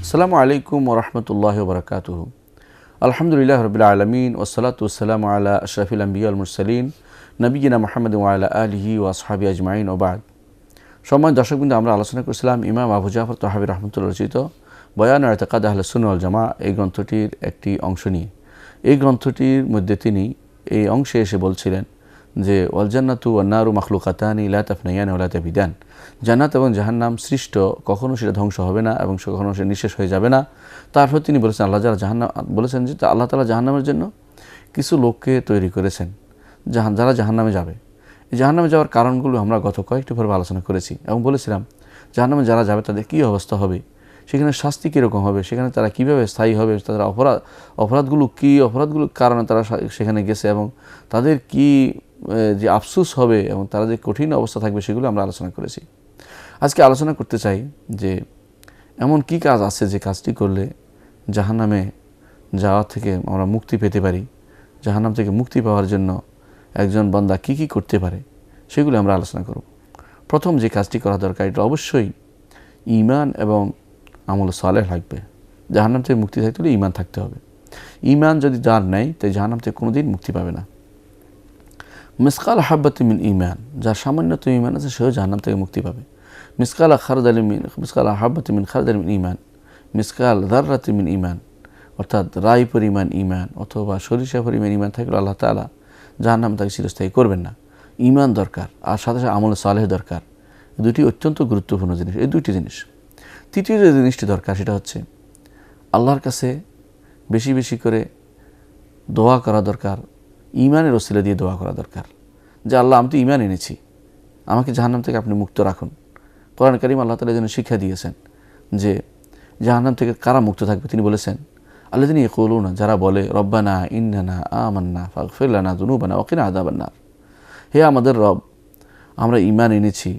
আসসালামু আলাইকুম ওয়া রাহমাতুল্লাহি ওয়া বারাকাতুহু। আলহামদুলিল্লাহি রাব্বিল আলামিন ওয়াসসালাতু ওয়াসসালামু আলা আশরাফিল আম্বিয়া ওয়াল মুরসালিন নবিয়িনা মুহাম্মাদিন ওয়া আলা আলিহি ওয়া আসহাবিহি আজমাইন ওয়া বা'দ। সম্মানিত দর্শকবৃন্দ, আমরা আলোচনা করছিলাম ইমাম আবু জাফর তাহাবী রাহমাতুল্লাহ রচিত বয়ান ও ইতিকাদ আহলে সুন্নাহ ওয়াল জামাআহ এই গ্রন্থটির একটি অংশ নিয়ে। এই গ্রন্থটির মধ্যে তিনি এই অংশে এসে বলছিলেন যে ওয়াল জান্নাতু ওয়ান নারু মাখলুকাতানি লা তাফনায়ান ওয়া লা তাবিদান। জান্নাত এবং জাহান্নাম সৃষ্ট, কখনো সেটা ধ্বংস হবে না এবং কখনো সে নিঃশেষ হয়ে যাবে না। তারপর তিনি বলেছেন বলেছেন যে আল্লাহ তাআলা জাহান্নামের জন্য কিছু লোককে তৈরি করেছেন যারা জাহান্নামে যাবে। এই জাহান্নামে যাওয়ার কারণগুলো আমরা গত কয়েকটি পর্বে আলোচনা করেছি এবং বলেছিলাম জাহান্নামে যারা যাবে তাদের কী অবস্থা হবে, সেখানে শাস্তি কীরকম হবে, সেখানে তারা কীভাবে স্থায়ী হবে, তাদের অপরাধগুলোর কারণে তারা সেখানে গেছে এবং তাদের কি যে আফসোস হবে এবং তারা যে কঠিন অবস্থা থাকবে সেগুলো আমরা আলোচনা করেছি। আজকে আলোচনা করতে চাই যে এমন কি কাজ আছে যে কাজটি করলে জাহান্নামে যাওয়া থেকে আমরা মুক্তি পেতে পারি। জাহান্নাম থেকে মুক্তি পাওয়ার জন্য একজন বান্দা কি কি করতে পারে সেগুলো আমরা আলোচনা করব। প্রথম যে কাজটি করা দরকার, এটা অবশ্যই ঈমান এবং আমল সালেহ লাগবে। জাহান্নাম থেকে মুক্তি থাকতে হলে ঈমান থাকতে হবে। ঈমান যদি যার নেই তাই জাহান্নাম থেকে কোনোদিন মুক্তি পাবে না। মিসকাল হাব্বাতি মিন ঈমান, যার সামান্যতম ঈমান আছে সেও জাহান্নাম থেকে মুক্তি পাবে। মিসকাল হাব্বাতি মিন খারদাল মিন ঈমান, মিসকাল যাররাতি মিন ঈমান, অর্থাৎ রাই পরিমাণ ঈমান অথবা সরিষা পরিমাণ ঈমান থাকলে আল্লাহ তাআলা জাহান্নাম তাকে চিরস্থায়ী করবেন না। ঈমান দরকার, আর সাথে সাথে আমল সালেহ দরকার। দুটি অত্যন্ত গুরুত্বপূর্ণ জিনিস, এই দুইটি জিনিস। তৃতীয় যে জিনিসটি দরকার সেটা হচ্ছে আল্লাহর কাছে বেশি বেশি করে দোয়া করা দরকার। ঈমানের ওসিলা দিয়ে দোয়া করা দরকার যে আল্লাহ, আমি তো ঈমান এনেছি, আমাকে জাহান্নাম থেকে আপনি মুক্ত রাখুন। কোরআন কারীম আল্লাহ তাআলা যেন শিক্ষা দিয়েছেন যে জাহান্নাম থেকে কারা মুক্ত থাকবে। তিনি বলেছেন আল্লাযীনা ইয়াকুলুনা, যারা বলে রব্বানা ইন্নানা আমান্না ফাগফির লানা যুনুবানা ওয়া কিনা আযাবান নার। হে আমাদের রব, আমরা ঈমান এনেছি,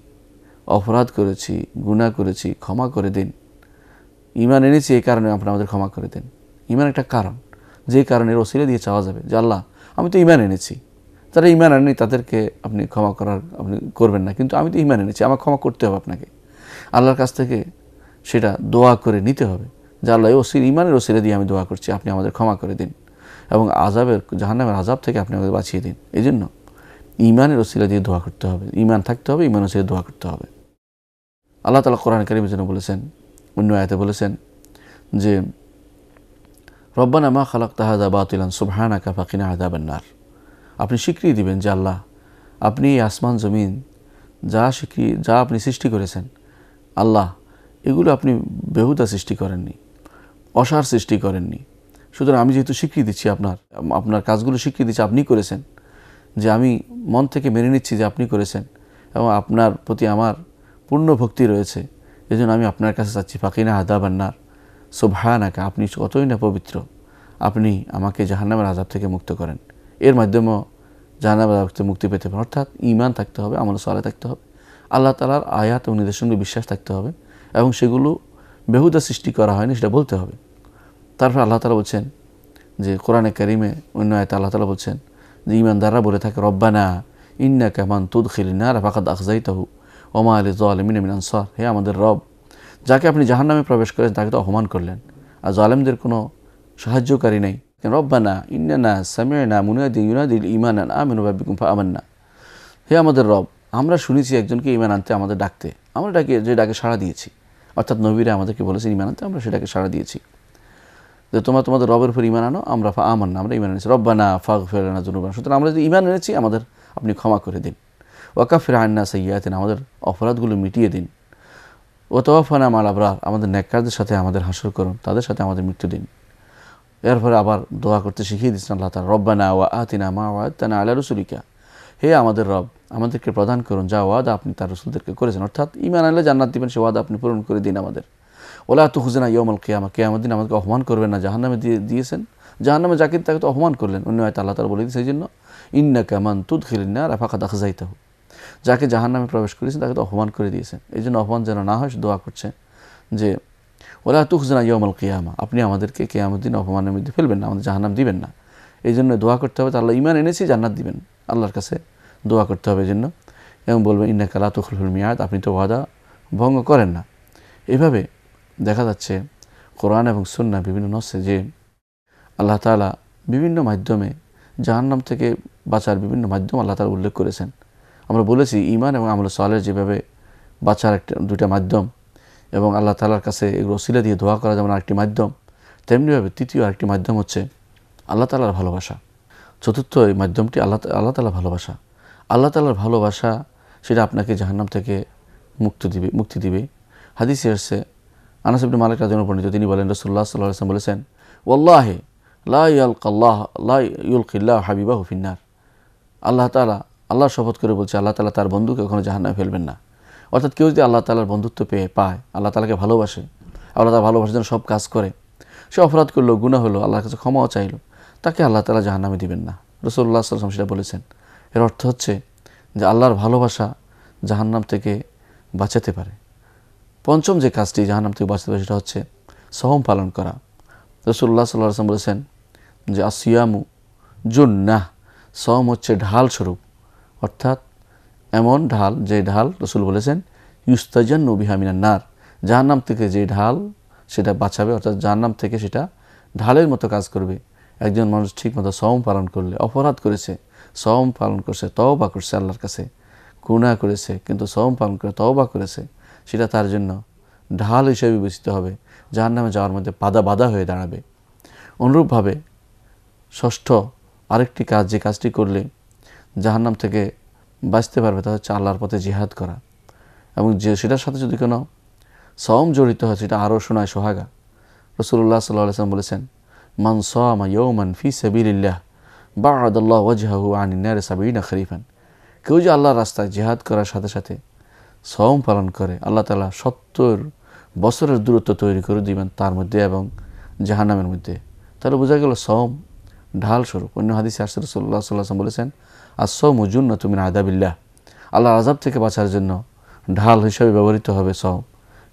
অপরাধ করেছি, গুনাহ করেছি, ক্ষমা করে দিন। ঈমান এনেছি এই কারণে আপনি আমাদের ক্ষমা করে দিন। ঈমান একটা কারণ, যে কারণের ওসিলা দিয়ে চাওয়া যাবে যে আল্লাহ, আমি তো ঈমান এনেছি, যারা ঈমান আনেনি তাদেরকে আপনি ক্ষমা আপনি করবেন না, কিন্তু আমি তো ঈমান এনেছি, আমার ক্ষমা করতে হবে আপনাকে। আল্লাহর কাছ থেকে সেটা দোয়া করে নিতে হবে যে আল্লাহ, ঈমানের ওসিলা দিয়ে আমি দোয়া করছি, আপনি আমাদের ক্ষমা করে দিন এবং জাহান্নামের আযাব থেকে আপনি আমাদের বাঁচিয়ে দিন। এই জন্য ঈমানের ওসিলা দিয়ে দোয়া করতে হবে, ঈমান থাকতে হবে, ঈমান ওসিলা দোয়া করতে হবে। আল্লাহ তাআলা কোরআন কারীমের জন্য বলেছেন, অন্য আয়াতে বলেছেন যে রব্বানা মা খালাকতা হাযা বাতিলান সুবহানাকা ফাকিনা আযাবান নার। আপনি স্বীকৃতি দিবেন যে আল্লাহ, আপনি আসমান জমিন যা আপনি সৃষ্টি করেছেন, আল্লাহ এগুলো আপনি বেহুদা সৃষ্টি করেননি, অসার সৃষ্টি করেননি। সুতরাং আমি যেহেতু স্বীকৃতি দিচ্ছি, আপনার কাজগুলো স্বীকৃতি দিচ্ছি আপনি করেছেন, যে আমি মন থেকে মেনে নিচ্ছি যে আপনি করেছেন এবং আপনার প্রতি আমার পূর্ণ ভক্তি রয়েছে, এই জন্য আমি আপনার কাছে চাচ্ছি ফাকিনা আযাবান নার সুবহানাকা, আপনি কতই না পবিত্র, আপনি আমাকে জাহান্নামের আযাব থেকে মুক্ত করেন। এর মাধ্যমেও জাহান্নামের আযাব থেকে মুক্তি পেতে পারেন। অর্থাৎ ঈমান থাকতে হবে, আমল সালেহ থাকতে হবে, আল্লাহ তাআলার আয়াত ও নির্দেশনায় বিশ্বাস থাকতে হবে এবং সেগুলো বেহুদা সৃষ্টি করা হয়নি সেটা বলতে হবে। তারপর আল্লাহ তাআলা বলছেন যে কোরআনে কারীমে অন্য আয়াতে আল্লাহ তাআলা বলছেন যে ঈমানদাররা বলে থাকে রব্বানা ইন্নাকা মান তুদখিলিন নার ফাকাদ আখযাইতাহু ওয়া মা লিয-যালিমিনা মিন আনসার। হে আমাদের রব, যাকে আপনি জাহান্নামে প্রবেশ করেন তাকে তো অপমান করলেন, আর জালেমদের কোনো সাহায্যকারী নেই। রব্বানা ইন্নানা সামি'না মুনাদিন ইউনাদিল ঈমান আন আমিনু বিরাব্বিকুম ফাআমান্না। হে আমাদের রব, আমরা শুনেছি একজনকে ঈমান আনতে আমাদের ডাকতে, আমরা যে ডাকে সাড়া দিয়েছি। অর্থাৎ নবীরা আমাদেরকে বলেছেন ঈমান আনতে, আমরা সেটাকে সাড়া দিয়েছি যে তোমরা তোমাদের রবের উপর ঈমান আনো, আমরা ফাআমান্না, আমরা ঈমান এনেছি। রব্বানা ফাগফির লানা যুনুবানা, সুতরাং আমরা যে ঈমান এনেছি আমাদের আপনি ক্ষমা করে দিন। ওয়া কাফির আন্না সাইয়্যাতিনা, আমাদের অপরাধগুলো মিটিয়ে দিন। ও তাওয়াফানা মাল আবরার, আমাদের নেককারদের সাথে আমাদের হাসর করুন, তাদের সাথে আমাদের মৃত্যু দিন। এরপরে আবার দোয়া করতে শিখিয়ে দিচ্ছেন আল্লাহ তাআলা রব্বানা ওয়া আতিনা মা ওয়া'আদতানা আলা রাসূলিকা। হে আমাদের রব, আমাদেরকে প্রদান করুন যা ওয়াদা আপনি তার রাসূলদেরকে করেছেন, অর্থাৎ ঈমান আনলে জান্নাত দিবেন, সে ওয়াদা আপনি পূরণ করে দিন আমাদের। ওয়ালা তুখজিনা ইয়াউমাল কিয়ামা, কিয়ামতের দিন আমাদেরকে অপমান করবেন না, জাহান্নামে দিয়েছেন, জাহান্নামে যাকে তাকে তো অপমান করলেন। অন্য আয়াতে আল্লাহ তাআলা বলে দিয়েছেন এই জন্য ইন্নাকা মান তুদখিলিন নার ফাকাদ আখযাইতাহু, যাকে জাহান্নামে প্রবেশ করেছেন তাকে তো অপমান করে দিয়েছেন। এই জন্য অপমান যেন না হয় দোয়া করছেন যে ওয়ালা তুখজিনা ইয়াউমাল কিয়ামা, আপনি আমাদেরকে কিয়ামতের দিন অপমানের মধ্যে ফেলবেন না, আমাদের জাহান্নাম দিবেন না। এই জন্য দোয়া করতে হবে, আল্লাহ ঈমান এনেছি, জান্নাত দিবেন, আল্লাহর কাছে দোয়া করতে হবে এই জন্য, এবং বলবেন ইন্নাকা লা তুখলিফুল মিয়াদ, আপনি তো ওয়াদা ভঙ্গ করেন না। এভাবে দেখা যাচ্ছে কোরআন এবং সুন্নাহ বিভিন্ন নসে যে আল্লাহ তাআলা বিভিন্ন মাধ্যমে জাহান্নাম থেকে বাঁচার বিভিন্ন মাধ্যম আল্লাহ তাআলা উল্লেখ করেছেন। আমরা বলেছি ঈমান এবং আমল সালেহ যেভাবে বাঁচার দুইটা মাধ্যম এবং আল্লাহ তাআলার কাছে এগুলো ওসিলা দিয়ে দোয়া করা যেমন আরেকটি মাধ্যম, তেমনিভাবে তৃতীয় আরেকটি মাধ্যম হচ্ছে আল্লাহ তাআলার ভালোবাসা। চতুর্থ এই মাধ্যমটি আল্লাহ তাআলার ভালোবাসা। আল্লাহ তাআলার ভালোবাসা সেটা আপনাকে জাহান্নাম থেকে মুক্তি দিবে। হাদিসে এসেছে আনাস ইবনে মালিক রাদিয়াল্লাহু আনহু বর্ণিত, তিনি বলেন রাসূলুল্লাহ সাল্লাল্লাহু আলাইহি ওয়াসাল্লাম বলেছেন, ওয়াল্লাহি লা ইউলকিল্লাহু হাবিবাহু ফিন্নার। আল্লাহ তাআলা, আল্লাহর শপথ করে বলছে, আল্লাহ তাআলা তার বন্ধুকে কখনো জাহান্নামে ফেলবেন না। অর্থাৎ কেউ যদি আল্লাহ তাআলার বন্ধুত্ব পায়, আল্লাহ তাআলাকে ভালোবাসে, আল্লাহ তাআলা ভালোবাসার জন্য সব কাজ করে, সে অপরাধ করলো, গুনাহ হলো, আল্লাহর কাছে ক্ষমাও চাইলো, তাকে আল্লাহ তাআলা জাহান্নামে দিবেন না। রাসূলুল্লাহ সাল্লাল্লাহু আলাইহি ওয়াসাল্লাম সেটা বলেছেন। এর অর্থ হচ্ছে যে আল্লাহর ভালোবাসা জাহান্নাম থেকে বাঁচাতে পারে। পঞ্চম যে কাজটি জাহান্নাম থেকে বাঁচাতে পারে সেটা হচ্ছে সওম পালন করা। রাসূলুল্লাহ সাল্লাল্লাহু আলাইহি ওয়াসাল্লাম বলেছেন যে আসিয়ামু জুন্নাহ, সওম হচ্ছে ঢাল স্বরূপ, অর্থাৎ এমন ঢাল যে ঢাল রাসূল বলেছেন ইউস্তাজান্নু বিহা মিনান নার, জাহান্নাম থেকে যে ঢাল সেটা বাঁচাবে, অর্থাৎ জাহান্নাম থেকে সেটা ঢালের মতো কাজ করবে। একজন মানুষ ঠিকমতো সওম পালন করলে, অপরাধ করেছে, সওম পালন করছে, তওবা করছে, আল্লাহর কাছে গুনাহ করেছে কিন্তু সওম পালন করে তওবা করেছে, সেটা তার জন্য ঢাল হিসেবে বিবেচিত হবে, জাহান্নামে যাওয়ার মধ্যে বাধা হয়ে দাঁড়াবে। অনুরূপভাবে ষষ্ঠ আরেকটি কাজ, যে কাজটি করলে জাহান্নাম থেকে বাঁচতে পারবে, তা হচ্ছে আল্লাহর পথে জিহাদ করা। এবং যে সেটার সাথে যদি কোনো সওম জড়িত হয় সেটা আরও শোনায় সোহাগা। রাসূলুল্লাহ সাল্লাল্লাহু আলাইহি ওয়াসাল্লাম বলেছেন, মান সামা ইয়াওমান ফি সাবিলিল্লাহ বা'আদাল্লাহু ওয়াজহাহু আনিন নার ৭০ খরিফান। কেউ যে আল্লাহর রাস্তায় জিহাদ করার সাথে সাথে সওম পালন করে, আল্লাহ তাআলা ৭০ বছরের দূরত্ব তৈরি করে দিবেন তার মধ্যে এবং জাহান্নামের মধ্যে। তাহলে বোঝা গেল সওম ঢাল স্বরূপ। অন্য হাদিসে আসছে রাসূলুল্লাহ সাল্লাল্লাহু আলাইহি ওয়াসাল্লাম বলেছেন, আস-সাওমু জুন্নাতুম মিন আযাবিল্লাহ, আল্লাহর আযাব থেকে বাঁচার জন্য ঢাল হিসেবে ব্যবহৃত হবে সওম।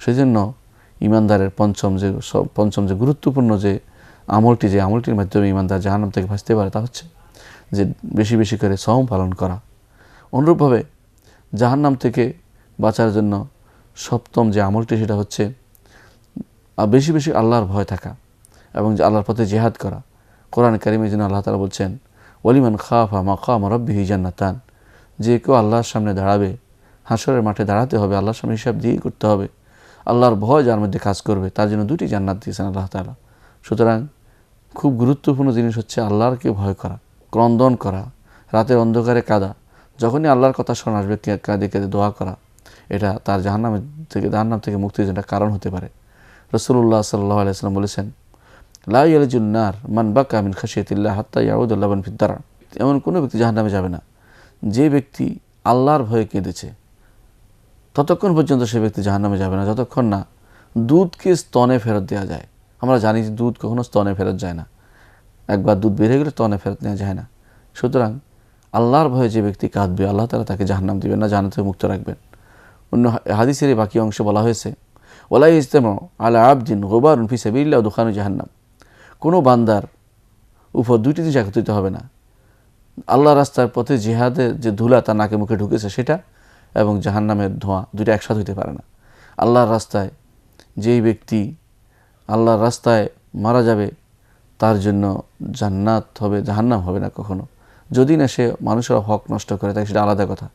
সেই জন্য ইমানদারের পঞ্চম যে গুরুত্বপূর্ণ যে আমলটি, যে আমলটির মাধ্যমে ইমানদার জাহান্নাম থেকে বাঁচতে পারে, তা হচ্ছে যে বেশি বেশি করে সওম পালন করা। অনুরূপভাবে জাহান্নাম থেকে বাঁচার জন্য সপ্তম যে আমলটি সেটা হচ্ছে বেশি বেশি আল্লাহর ভয় থাকা এবং যে আল্লাহর পথে জিহাদ করা। কোরআন কারীমের জন্য আল্লাহ তাআলা বলছেন, ওয়ালিমান খাফা মাকাম রাব্বিহি জান্নাতান, যে কেউ আল্লাহর সামনে দাঁড়াবে, হাসরের মাঠে দাঁড়াতে হবে, আল্লাহর সামনে হিসাব দিয়ে করতে হবে, আল্লাহর ভয় যার মধ্যে কাজ করবে, তার জন্য 2টি জান্নাত দিয়েছেন আল্লাহ তাআলা। সুতরাং খুব গুরুত্বপূর্ণ জিনিস হচ্ছে আল্লাহরকে ভয় করা, ক্রন্দন করা, রাতের অন্ধকারে কাঁদা, যখনই আল্লাহর কথা শোনা আসবে কাঁদে কাঁদে দোয়া করা, এটা তার জাহান্নাম থেকে মুক্তির জন্য কারণ হতে পারে। রাসূলুল্লাহ সাল্লাল্লাহু আলাইহি ওয়াসাল্লাম বলেছেন, লা ইয়ালজুন নার মান বাকা মিন খাশিয়াতিল্লাহ হাত্তা ইয়াউদ লাবান ফিদ দার। এমন কোনো ব্যক্তি জাহান্নামে যাবে না যে ব্যক্তি আল্লাহর ভয়ে কেঁদেছে, ততক্ষণ পর্যন্ত সে ব্যক্তি জাহান্নামে যাবে না যতক্ষণ না দুধকে স্তনে ফেরত দেওয়া যায়। আমরা জানি যে দুধ কখনো স্তনে ফেরত যায় না, একবার দুধ বেড়ে গেলে স্তনে ফেরত নেওয়া যায় না। সুতরাং আল্লাহর ভয়ে যে ব্যক্তি কাঁদবে, আল্লাহ তাআলা তাকে জাহান্নাম দিবেন না, জান্নাত থেকে মুক্ত রাখবেন। অন্য হাদিসের বাকি অংশে বলা হয়েছে, ওয়ালা ইজতামু আলা আবদিন গুবারুন ফি সাবিলিল্লাহ দুখানু জাহান্নাম, কোনো বান্দার উপর 2টি জিনিস একত্রিত হবে না, আল্লাহর রাস্তার পথে জিহাদের যে ধুলা তার নাকে মুখে ঢুকেছে সেটা এবং জাহান্নামের ধোঁয়া, 2টা একসাথে হতে পারে না। আল্লাহর রাস্তায় যেই ব্যক্তি আল্লাহর রাস্তায় মারা যাবে তার জন্য জান্নাত হবে, জাহান্নাম হবে না কখনো। যদি না সে মানুষের হক নষ্ট করে তাকে সেটা আলাদা কথা,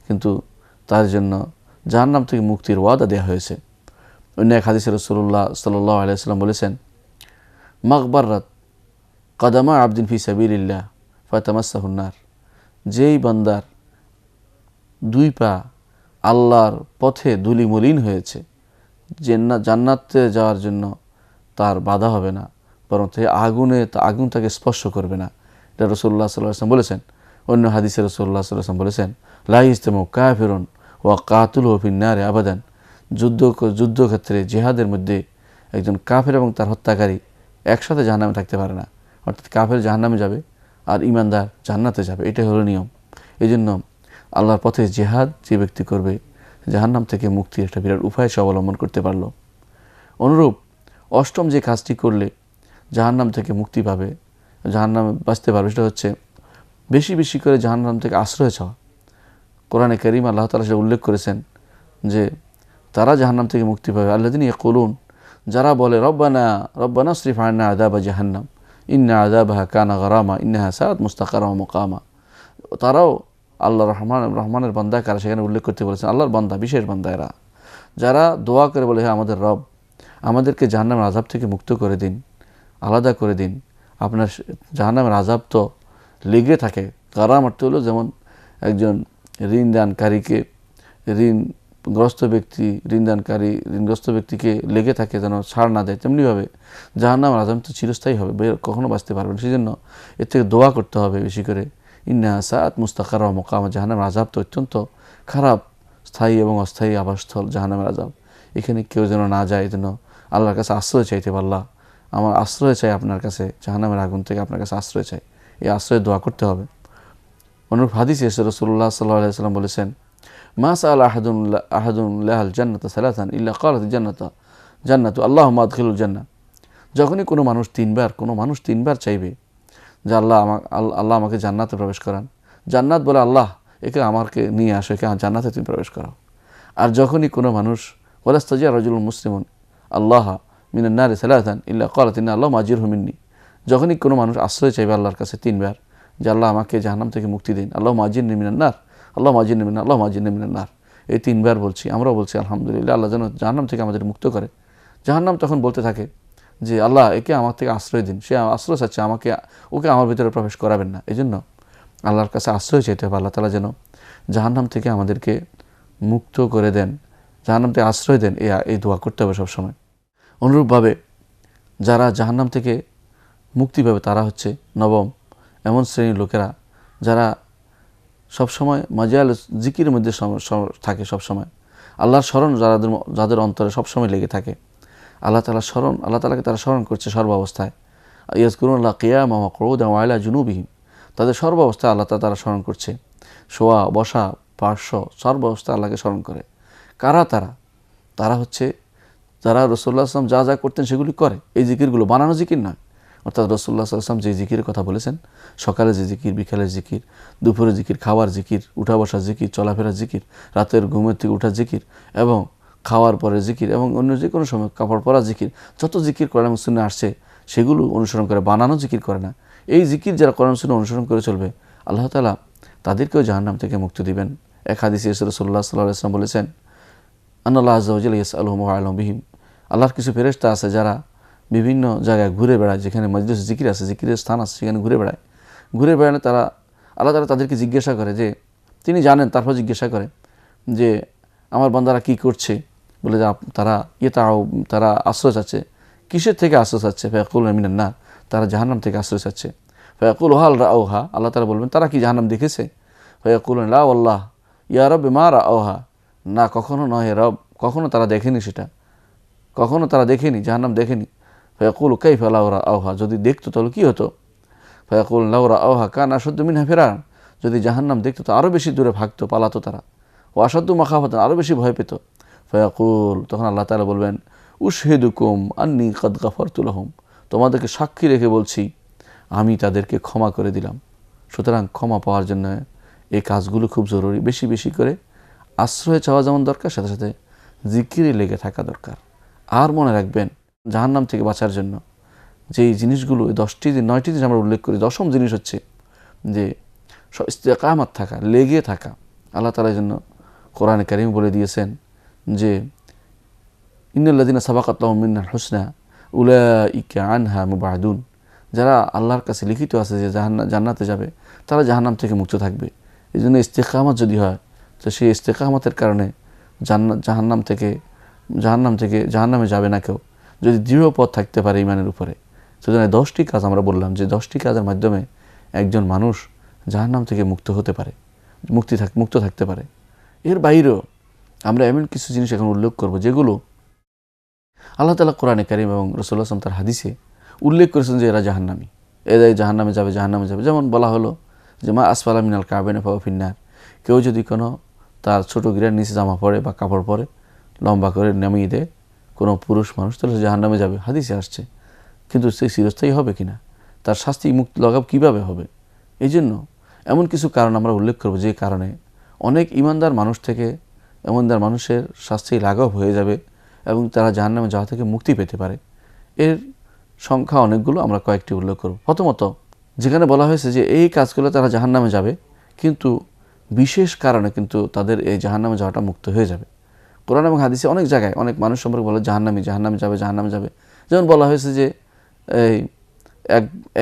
কিন্তু তার জন্য জাহান্নাম থেকে মুক্তির ওয়াদা দেওয়া হয়েছে। অন্য এক হাদিসে রাসূলুল্লাহ সাল্লাল্লাহু আলাইহি ওয়াসাল্লাম বলেছেন, মাগবাররাত কদমা আবদিন ফি সাবিলিল্লাহ ফাতামাসসাহুন নার, যেই বান্দার 2 পা আল্লাহর পথে ধুলি মলিন হয়েছে, জান্নাতে যাওয়ার জন্য তার বাধা হবে না, বরং আগুন তাকে স্পর্শ করবে না। এটা রাসূলুল্লাহ সাল্লাল্লাহু আলাইহি ওয়াসাল্লাম বলেছেন। অন্য হাদিসে রাসূলুল্লাহ সাল্লাল্লাহু আলাইহি ওয়াসাল্লাম বলেছেন, লা ইজতামু কাফিরুন ওয়া কাতিলুহু ফিন নারে আবাদান, যুদ্ধক্ষেত্রে জিহাদের মধ্যে একজন কাফের এবং তার হত্যাকারী একসাথে জাহান্নামে থাকতে পারে না, অর্থাৎ কাফের জাহান্নামে যাবে আর ঈমানদার জান্নাতে যাবে, এটাই হলো নিয়ম। এই জন্য আল্লাহর পথে জিহাদ যে ব্যক্তি করবে, জাহান্নাম থেকে মুক্তির একটা বিরাট উপায় সে অবলম্বন করতে পারল। অনুরূপ অষ্টম যে কাজটি করলে জাহান্নাম থেকে মুক্তি পাবে, জাহান্নামে বাঁচতে পারবে, সেটা হচ্ছে বেশি বেশি করে জাহান্নাম থেকে আশ্রয় চাওয়া। কোরআনে কারীম আল্লাহ তাআলা সেটা উল্লেখ করেছেন যে তারা জাহান্নাম থেকে মুক্তি পাবে, আল্লাযীনা ইয়াকুলুন, যারা বলে রব্বানা রব্বানা সরিফ আন্না আযাবা জাহান্নাম ইন্না আযাবাহা কানা গারামা ইন্নাহা সাআত মুস্তাকারা ওয়া মুকামা, তারাও আল্লাহ রহমানের বান্দা কারা সেখানে উল্লেখ করতে বলেছেন, আল্লাহর বান্দা, বিশেষ বান্দা এরা, যারা দোয়া করে বলে হ্যাঁ আমাদের রব আমাদেরকে জাহান্নামের আযাব থেকে মুক্ত করে দিন, আলাদা করে দিন। আপনার জাহান্নামের আযাব তো লেগে থাকে। গারাম অর্থ হলো যেমন একজন ঋণদানকারীকে ঋণগ্রস্ত ব্যক্তিকে লেগে থাকে যেন ছাড় না দেয়, তেমনিভাবে জাহান্নামের আযাব তো চিরস্থায়ী হবে, কখনো বাঁচতে পারবে না। সেই জন্য এর থেকে দোয়া করতে হবে বেশি করে, ইন্নাহা সাআত মুস্তাকারা ওয়া মুকামা, জাহান্নামের আযাব তো অত্যন্ত খারাপ স্থায়ী এবং অস্থায়ী আবাসস্থল জাহান্নামের আযাব, এখানে কেউ যেন না যায়। এই জন্য আল্লাহর কাছে আশ্রয় চাইতে পারলা, আমার আশ্রয় চাই আপনার কাছে, জাহান্নামের আগুন থেকে আপনার কাছে আশ্রয় চাই, এই আশ্রয়ে দোয়া করতে হবে। অনুরূপ হাদিসে এসে রাসূলুল্লাহ সাল্লাল্লাহু আলাইহি ওয়াসাল্লাম বলেছেন, মা সাআলা আহাদুন লাহাল জান্নাতা সালাসান ইল্লা ক্বালাত জান্নাতু আল্লাহুম্মা আদখিলুল জান্নাহ। যখনই কোনো মানুষ তিনবার চাইবে যে আল্লাহ আমাকে জান্নাতে প্রবেশ করান, জান্নাত বলে আল্লাহ একে আমাকে নিয়ে আসো, একে জান্নাতে তুমি প্রবেশ করাও। আর যখনই কোনো মানুষ ওয়ালাস্তাজিয়া রাজুলুন মুসলিমুন আল্লাহ মিনান নারি সালাসান ইল্লা ক্বালাত ইন্না আল্লাহুম্মা আজিরহু মিন্নি, যখনই কোনো মানুষ আশ্রয় চাইবে আল্লাহর কাছে তিনবার যে আল্লাহ আমাকে জাহান্নাম থেকে মুক্তি দিন, আল্লাহুম্মা আজিরনি মিনান নার, আল্লাহুম্মা আজিরনি মিনান, আল্লাহুম্মা আজিরনি মিনান নার, এই তিনবার বলছি, আমরাও বলছি আলহামদুলিল্লাহ, আল্লাহ যেন জাহান্নাম থেকে আমাদের মুক্ত করে। জাহান্নাম তখন বলতে থাকে যে আল্লাহ একে আমার থেকে আশ্রয় দিন, সে আশ্রয় চাচ্ছে, ওকে আমার ভিতরে প্রবেশ করাবেন না। এই জন্য আল্লাহর কাছে আশ্রয় চাইতে হবে, আল্লাহ তাআলা যেন জাহান্নাম থেকে আমাদেরকে মুক্ত করে দেন, জাহান্নাম থেকে আশ্রয় দেন, এই দোয়া করতে হবে সবসময়। অনুরূপভাবে যারা জাহান্নাম থেকে মুক্তি পাবে তারা হচ্ছে নবম এমন শ্রেণীর লোকেরা যারা সবসময় মাজাল জিকিরের মধ্যে থাকে, সবসময় আল্লাহর স্মরণ যাদের অন্তরে সবসময় লেগে থাকে, আল্লাহ তাআলাকে তারা স্মরণ করছে সর্বাবস্থায়। ইয়াজকুরুনাল্লাহ কিয়ামান ওয়া কুউদান ওয়া আলা জুনুবিহিম, তাদের সর্বাবস্থায় আল্লাহ তারা স্মরণ করছে, শোয়া বসা পার্শ্ব সর্বাবস্থায় আল্লাহকে স্মরণ করে। কারা তারা হচ্ছে যারা রাসূলুল্লাহ সাল্লাল্লাহু আলাইহি ওয়াসাল্লাম যা করতেন সেগুলি করে, এই জিকিরগুলো বানানো জিকির নয়। অর্থাৎ রাসূলুল্লাহ সাল্লাল্লাহু আলাইহি ওয়াসাল্লাম যে জিকিরের কথা বলেছেন, সকালে যে জিকির, বিকালের জিকির, দুপুরে জিকির, খাওয়ার জিকির, উঠা বসার জিকির, চলাফেরার জিকির, রাতের ঘুমের থেকে উঠার জিকির এবং খাওয়ার পরে জিকির এবং অন্য যে কোনো সময় কাপড় পরা জিকির, যত জিকির কোরআন এবং সুন্নাহে আসছে সেগুলো অনুসরণ করে, বানানো জিকির করে না। এই জিকির যারা কোরআন সুন্নাহ অনুসরণ করে চলবে, আল্লাহ তাআলা তাদেরকেও জাহান্নাম থেকে মুক্তি দিবেন। এক হাদিসে রাসূলুল্লাহ সাল্লাল্লাহু আলাইহি ওয়াসাল্লাম বলেছেন, আল্লাহ আযজা ওয়া জাল্লা ইয়াসআলুহুম ওয়া আ'লামু বিহিম, আল্লাহর কিছু ফেরেশতা আছে যারা বিভিন্ন জায়গায় ঘুরে বেড়ায়, যেখানে মজলিস জিকির আছে, জিকিরের স্থান আছে, সেখানে ঘুরে বেড়ালে তারা আল্লাহ তাআলা তাদেরকে জিজ্ঞাসা করে, যে তিনি জানেন, তারপর জিজ্ঞাসা করে যে আমার বান্দারা কি করছে, বলে যে তারা আশ্রয় চাচ্ছে। কিসের থেকে আশ্রয় চাচ্ছে? ফায়াকুলুনা মিনান নার, তারা জাহান্নাম থেকে আশ্রয় চাচ্ছে। ফায়াকুলু হাল রাআউহা, আল্লাহ তাআলা বলবেন তারা কি জাহান্নাম দেখেছে? ফায়াকুলুনা লা ওয়াল্লাহ ইয়া রাব্বি মা রাআউহা, না কখনো নয় রব, কখনো তারা দেখেনি, কখনো তারা দেখেনি, জাহান্নাম দেখেনি। ফায়াকুলু কাইফা লাউ রাআউহা, যদি দেখতো তাহলে কি হতো? ফায়াকুলু লাউ রাআউহা কানা আশাদ্দু মিনহা ফিরারান, যদি জাহান্নাম দেখতো তো আরও বেশি দূরে ভাগতো, পালাতো তারা। ও আশাদ্দু মাখাফাতান, আরও বেশি ভয় পেত। ফায়াকুল, তখন আল্লাহ তাআলা বলবেন, উশহিদুকুম আন্নী কাদ গাফারতু লাহুম, তোমাদেরকে সাক্ষী রেখে বলছি আমি তাদেরকে ক্ষমা করে দিলাম। সুতরাং ক্ষমা পাওয়ার জন্য এই কাজগুলো খুব জরুরি। বেশি বেশি করে আশ্রয় চাওয়া যেমন দরকার, সাথে সাথে জিকিরে লেগে থাকা দরকার। আর মনে রাখবেন, জাহান্নাম থেকে বাঁচার জন্য যেই জিনিসগুলো 9টি জিনিস আমরা উল্লেখ করি, 10ম জিনিস হচ্ছে যে ইস্তেকামাত থাকা, লেগে থাকা। আল্লাহ তাআলার জন্য কোরআনে কারীম বলে দিয়েছেন যে ইন্নাল্লাযীনা সাবাকাত লাহুম মিনাল হুসনা উলাইকা আনহা মুবাদুন, যারা আল্লাহর কাছে লিখিত আছে যে জান্নাতে যাবে, তারা জাহান্নাম থেকে মুক্ত থাকবে। এই জন্য ইস্তেকামাত যদি হয়, তো সেই ইস্তেকামাতের কারণে জাহান্নামে যাবে না কেউ, যদি দৃঢ় পথ থাকতে পারে ইমানের উপরে। সেজন্য 10টি কাজ আমরা বললাম যে 10টি কাজের মাধ্যমে একজন মানুষ জাহান্নাম থেকে মুক্ত হতে পারে, মুক্ত থাকতে পারে। এর বাইরেও আমরা এমন কিছু জিনিস এখন উল্লেখ করব যেগুলো আল্লাহ তাআলা কোরআনে কারীম এবং রাসূলুল্লাহ সাল্লাল্লাহু আলাইহি ওয়াসাল্লাম তার হাদিসে উল্লেখ করেছেন যে এরা জাহান্নামী, এরাই জাহান্নামে যাবে। যেমন বলা হলো যে মা আসফালা মিনাল কাবাইনি ফাহুয়া ফিন্নার, কেউ যদি কোনো তার ছোট গিরার নিচে জামা পরে বা কাপড় পরে লম্বা করে নামিয়ে দেয় কোনো পুরুষ মানুষ, তাহলে সে জাহান্নামে যাবে, হাদিসে আসছে। কিন্তু সে চিরস্থায়ী হবে কিনা, তার শাস্তি মুক্তি লাঘব কীভাবে হবে? এই জন্য এমন কিছু কারণ আমরা উল্লেখ করব যে কারণে অনেক ইমানদার মানুষের শাস্তি লাঘব হয়ে যাবে এবং তারা জাহান্নামে যাওয়া থেকে মুক্তি পেতে পারে, এর সংখ্যা অনেকগুলো, আমরা কয়েকটি উল্লেখ করব। প্রথমত, যেখানে বলা হয়েছে যে এই কাজগুলো তারা জাহান্নামে যাবে, কিন্তু বিশেষ কারণে কিন্তু তাদের এই জাহান্নামে যাওয়াটা মুক্ত হয়ে যাবে। কোরআন এবং হাদিসে অনেক জায়গায় অনেক মানুষ সম্পর্কে বলে জাহান্নামে জাহান্নামে যাবে। যেমন বলা হয়েছে যে এই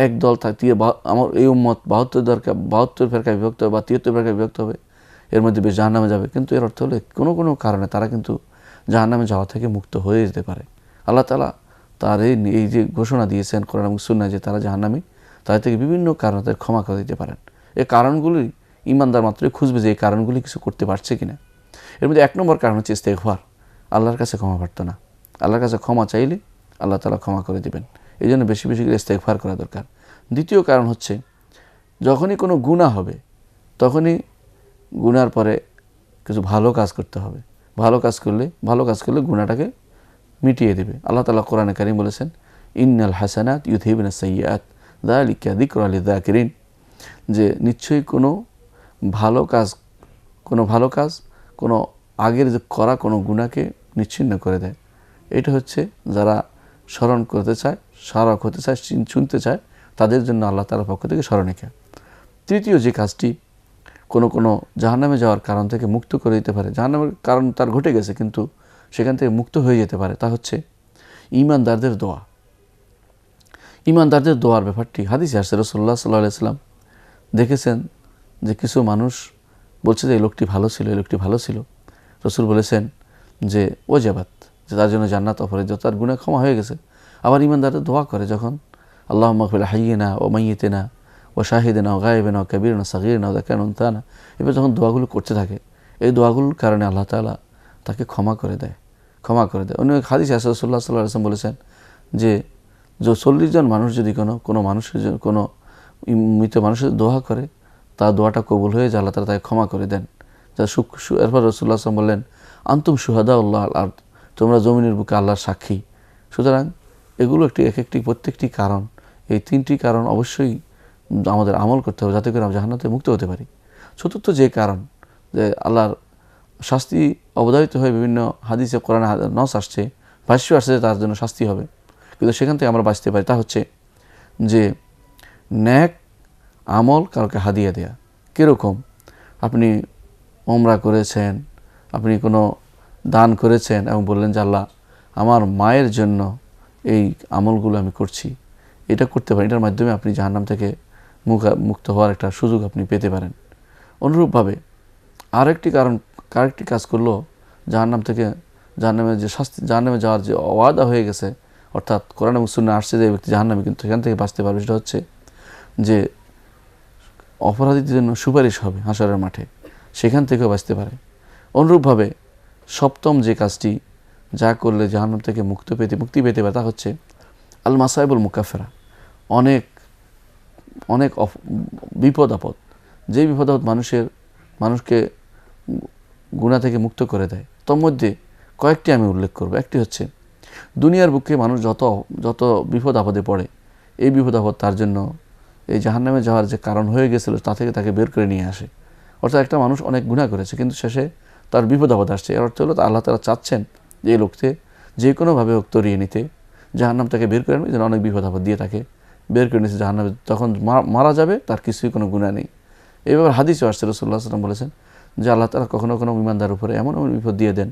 এক দল থাকতে আমার এই উম্মত 72 ফেরকায় বিভক্ত হবে বা 73 ফেরকায় বিভক্ত হবে, এর মধ্যে বেশ জাহান্নামে যাবে। কিন্তু এর অর্থ হলো কোনো কারণে তারা কিন্তু জাহান্নামে যাওয়া থেকে মুক্ত হয়ে যেতে পারে। আল্লাহ তাআলা তার এই যে ঘোষণা দিয়েছেন কোরআন এবং সুন্নাহ যে তারা জাহান্নামী, তাদের থেকে বিভিন্ন কারণে তাদের ক্ষমা করে দিতে পারেন। এই কারণগুলি ঈমানদার মাত্রই খুঁজবে যে এই কারণগুলি কিছু করতে পারছে কিনা। এর মধ্যে 1 নম্বর কারণ হচ্ছে ইস্তেগফার, আল্লাহর কাছে ক্ষমা প্রার্থনা। আল্লাহর কাছে ক্ষমা চাইলে আল্লাহ তাআলা ক্ষমা করে দিবেন, এই জন্য বেশি বেশি করে ইস্তেগফার করা দরকার। দ্বিতীয় কারণ হচ্ছে যখনই কোনো গুনাহ হবে তখনই গুনার পরে কিছু ভালো কাজ করতে হবে। ভালো কাজ করলে গুনাহটাকে মিটিয়ে দেবে। আল্লাহ তাআলা কোরআনে কারীম বলেছেন, ইন্নাল হাসানাত ইউযহিবুনাস সাইয়্যাত যালিকা যিকরা লিয-যাকিরিন, যে নিশ্চয়ই কোনো ভালো কাজ কোনো আগের যে করা কোনো গুনাহকে নিচ্ছিন্ন করে দেয়। এটা হচ্ছে যারা স্মরণ করতে চায়, স্মারক হতে চায়, শুনতে চায়, তাদের জন্য আল্লাহ তাআলার পক্ষ থেকে স্মরণিকা। তৃতীয় যে কাজটি কোনো জাহান্নামে যাওয়ার কারণ থেকে মুক্ত করে দিতে পারে, জাহান্নামের কারণ তার ঘটে গেছে কিন্তু সেখান থেকে মুক্ত হয়ে যেতে পারে, তা হচ্ছে ঈমানদারদের দোয়া। ঈমানদারদের দোয়ার ব্যাপারটি হাদিসে আসছে। রাসূলুল্লাহ সাল্লাল্লাহু আলাইহি ওয়াসাল্লাম দেখেছেন যে কিছু মানুষ বলছে যে এই লোকটি ভালো ছিল। রাসূল বলেছেন যে ওয়াজাবাত, যে তার জন্য জান্নাত অপরাজিত, তার গুনাহ ক্ষমা হয়ে গেছে। আবার ঈমানদারদের দোয়া করে যখন আল্লাহুম্মা গফির হাইয়িনা ওয়া মাইয়িতিনা ওয়া শাহিদিনা ওয়া গায়িবিনা ওয়া কাবীরিনা ওয়া সাগীরিনা ওয়া যাকারিনা ওয়া উনসানা, এবার যখন দোয়াগুলো করতে থাকে, এই দোয়াগুলোর কারণে আল্লাহ তাআলা তাকে ক্ষমা করে দেয়। অন্য এক হাদিসে রাসূলুল্লাহ সাল্লাল্লাহু আলাইহি ওয়াসাল্লাম বলেছেন যে 40 জন মানুষ যদি কোনো মানুষের জন্য কোনো মৃত মানুষের দোয়া করে, তার দোয়াটা কবুল হয়ে যায়, আল্লাহ তাআলা তাকে ক্ষমা করে দেন। এরপর রাসূলুল্লাহ সাল্লাল্লাহু আলাইহি ওয়াসাল্লাম বললেন, আনতুম শুহাদাউল্লাহ আল আরদ, তোমরা জমিনের বুকে আল্লাহর সাক্ষী। সুতরাং এগুলো একটি প্রত্যেকটি কারণ, এই 3টি কারণ অবশ্যই আমাদের আমল করতে হবে যাতে করে আমরা জাহান্নাম থেকে মুক্ত হতে পারি। চতুর্থ যে কারণ, যে আল্লাহর শাস্তি অবধারিত হয়ে বিভিন্ন হাদিসে কোরআনে নস আসছে, ভাষ্য আসছে যে তার জন্য শাস্তি হবে, কিন্তু সেখান থেকে আমরা বাঁচতে পারি, তা হচ্ছে যে নেক আমল কাউকে হাদিয়া দেয়া। কীরকম? আপনি ওমরা করেছেন, আপনি কোনো দান করেছেন এবং বললেন যে আল্লাহ আমার মায়ের জন্য এই আমলগুলো আমি করছি, এটা করতে পারেন, এটার মাধ্যমে আপনি জাহান্নাম থেকে মুক্ত হওয়ার একটা সুযোগ আপনি পেতে পারেন। অনুরূপভাবে আরেকটি কাজ করলো জাহান্নামে যাওয়ার যে ওয়াদা হয়ে গেছে, অর্থাৎ কোরআন এবং সুন্নাহ আসছে যে ব্যক্তি জাহান্নামী কিন্তু সেখান থেকে বাঁচতে পারবে, সেটা হচ্ছে যে অপরাধীদের জন্য সুপারিশ হবে হাশরের মাঠে, সেখান থেকেও বাঁচতে পারে। অনুরূপভাবে সপ্তম যে কাজটি যা করলে জাহান্নাম থেকে মুক্তি পেতে পারে, তা হচ্ছে আল মাসাইবুল মুকাফফিরা, অনেক বিপদ আপদ, যে বিপদ আপদ মানুষকে গুনাহ থেকে মুক্ত করে দেয়। তোর মধ্যে কয়েকটি আমি উল্লেখ করব। একটি হচ্ছে দুনিয়ার বুকে মানুষ যত বিপদ আপদে পড়ে, এই বিপদ আপদ তার জন্য এই জাহান্নামে যাওয়ার যে কারণ হয়ে গেছিল তা থেকে তাকে বের করে নিয়ে আসে। অর্থাৎ একটা মানুষ অনেক গুনাহ করেছে কিন্তু শেষে তার বিপদ আপদ আসছে, এর অর্থ হলো আল্লাহ তাআলা চাচ্ছেন যে এই লোককে যে কোনোভাবে তরিয়ে নিতে, জাহান্নাম তাকে বের করে যেন অনেক বিপদ আপদ দিয়ে তাকে বের করে নিয়েছে জাহান্নামে, তখন মারা যাবে তার কিছুই কোনো গুনাহ নেই। এইভাবে হাদিসও আসছে, রাসূলুল্লাহ সাল্লাল্লাহু আলাইহি ওয়াসাল্লাম বলেছেন যে আল্লাহ তাআলা কখনো ঈমানদার উপরে এমন বিপদ দিয়ে দেন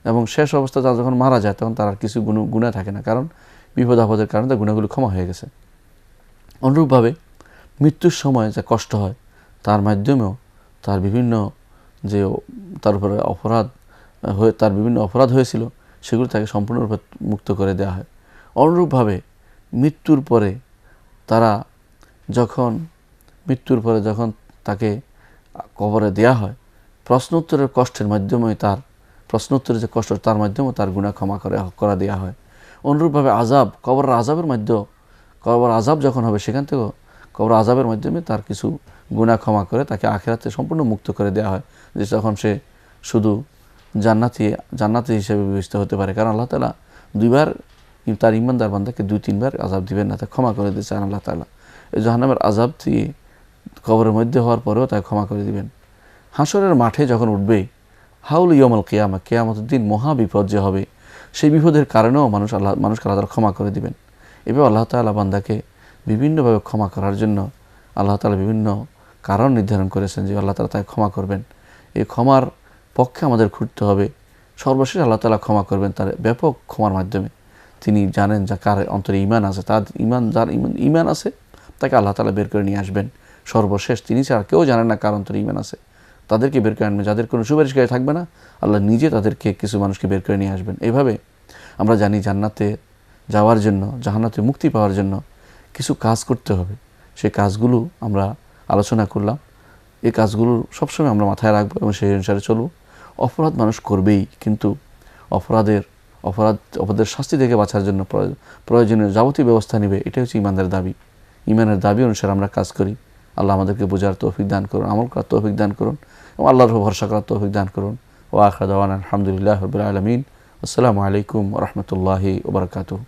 এবং শেষ অবস্থা তারা যখন মারা যায় তখন তার আর কিছু গুনাহ থাকে না, কারণ বিপদ আপদের কারণে তার গুনাহগুলো ক্ষমা হয়ে গেছে। অনুরূপভাবে মৃত্যুর সময় যে কষ্ট হয় তার মাধ্যমেও তার বিভিন্ন যে তার উপরে তার বিভিন্ন অপরাধ হয়েছিল সেগুলো তাকে সম্পূর্ণরূপে মুক্ত করে দেওয়া হয়। অনুরূপভাবে মৃত্যুর পরে যখন তাকে কবরে দেয়া হয়, প্রশ্নোত্তরের কষ্টের মাধ্যমে প্রশ্নোত্তরের যে কষ্ট তার মাধ্যমেও তার গুনাহ ক্ষমা করা দেওয়া হয়। অনুরূপভাবে কবরের আযাব যখন হবে সেখান থেকেও কবর আযাবের মাধ্যমে তার কিছু গুনাহ ক্ষমা করে তাকে আখিরাতে সম্পূর্ণ মুক্ত করে দেওয়া হয়, যে তখন সে শুধু জান্নাতি হিসেবে বিবেচিত হতে পারে, কারণ আল্লাহ তাআলা দুইবার তার ঈমানদার বান্দাকে 2-3 বার আযাব দিবেন না, তা ক্ষমা করে দিতে চান আল্লাহ তাআলা। এই জাহান্নামের আযাব দিয়ে কবরের মধ্যে হওয়ার পরেও তাকে ক্ষমা করে দিবেন। হাশরের মাঠে যখন উঠবে হাউল ইয়াউমুল কিয়ামা, কিয়ামতের দিন মহা বিপদ যে হবে, সেই বিপদের কারণেও মানুষকে আল্লাহ তাআলা ক্ষমা করে দিবেন। এভাবে আল্লাহ তাআলা বান্দাকে বিভিন্নভাবে ক্ষমা করার জন্য আল্লাহ তাআলা বিভিন্ন কারণ নির্ধারণ করেছেন যে আল্লাহ তাআলা তাকে ক্ষমা করবেন। এই ক্ষমার পক্ষে আমাদের ঘুরতে হবে। সর্বশেষ আল্লাহ তাআলা ক্ষমা করবেন তার ব্যাপক ক্ষমার মাধ্যমে। তিনি জানেন যে কার অন্তরে ঈমান আছে, যার ঈমান আছে তাকে আল্লাহ তাআলা বের করে নিয়ে আসবেন। সর্বশেষ তিনি ছাড়া কেউ জানেন না কার অন্তরে ঈমান আছে, তাদেরকে বের করে আনবেন। যাদের কোনো সুপারিশকারী থাকবে না, আল্লাহ নিজে তাদেরকে কিছু মানুষকে বের করে নিয়ে আসবেন। এইভাবে আমরা জানি জান্নাতে যাওয়ার জন্য, জাহান্নাতে মুক্তি পাওয়ার জন্য কিছু কাজ করতে হবে। সেই কাজগুলো আমরা আলোচনা করলাম। এই কাজগুলো সবসময় আমরা মাথায় রাখবো এবং সেই অনুসারে চলব। অপরাধ মানুষ করবেই, কিন্তু অপরাধের শাস্তি থেকে বাঁচার জন্য প্রয়োজনীয় যাবতীয় ব্যবস্থা নেবে। এটাই হচ্ছে ঈমানের দাবি। ঈমানের দাবি অনুসারে আমরা কাজ করি। আল্লাহ আমাদেরকে বোঝার তৌফিক দান করুন, আমল করার তৌফিক দান করুন এবং আল্লাহর উপর ভরসা করার তৌফিক দান করুন। ওয়া আখিরু দাওয়ানা আলহামদুলিল্লাহি রাব্বিল আলামিন। আসসালামু আলাইকুম ওয়া রাহমাতুল্লাহি ওয়া বারাকাতুহু।